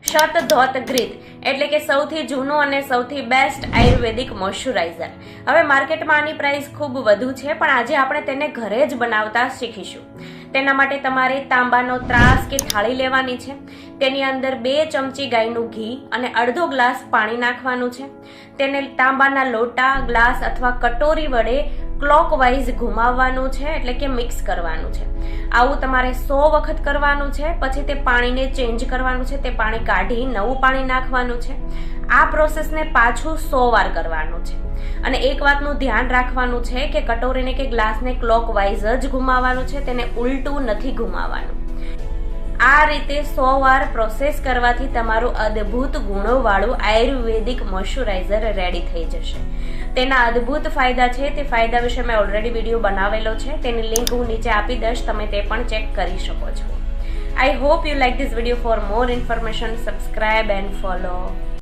શત ધોત ગ્રીત એટલે કે સૌથી જૂનું અને સૌથી બેસ્ટ આયુર્વેદિક મોઇશ્ચરાઇઝર. હવે માર્કેટમાં આની પ્રાઇસ ખૂબ વધુ છે, પણ આજે આપણે તેને ઘરે જ બનાવતા શીખીશું. તેના માટે તમારે તાંબાનો ત્રાસ કે થાળી લેવાની છે. તેની અંદર 2 ચમચી ગાયનું ઘી અને અડધો ગ્લાસ પાણી નાખવાનું છે. તેને તાંબાના લોટા, ગ્લાસ અથવા કટોરી વડે ક્લોકવાઇઝ ઘુમાવવાનું છે, એટલે કે મિક્સ કરવાનું છે. આવું તમારે 100 વખત કરવાનું છે. પછી તે પાણીને ચેન્જ કરવાનું છે. તે પાણી કાઢી નવું પાણી નાખવાનું છે. આ પ્રોસેસને પાછું 100 વાર કરવાનું છે. અને એક વાતનું ધ્યાન રાખવાનું છે કે કટોરીને કે ગ્લાસને ક્લોકવાઇઝ જ ઘુમાવવાનું છે, તેને ઉલટું નથી ઘુમાવવાનું. આ રીતે 100 વાર પ્રોસેસ કરવાથી તમારું અદ્ભુત ગુણોવાળું આયુર્વેદિક મોઇશ્ચરાઇઝર રેડી થઈ જશે. તેના અદ્ભુત ફાયદા છે. તે ફાયદા વિશે મેં ઓલરેડી વિડીયો બનાવેલો છે. તેની લિંક હું નીચે આપી દઈશ, તમે તે પણ ચેક કરી શકો છો. I hope you like this video. For more information, subscribe and follow.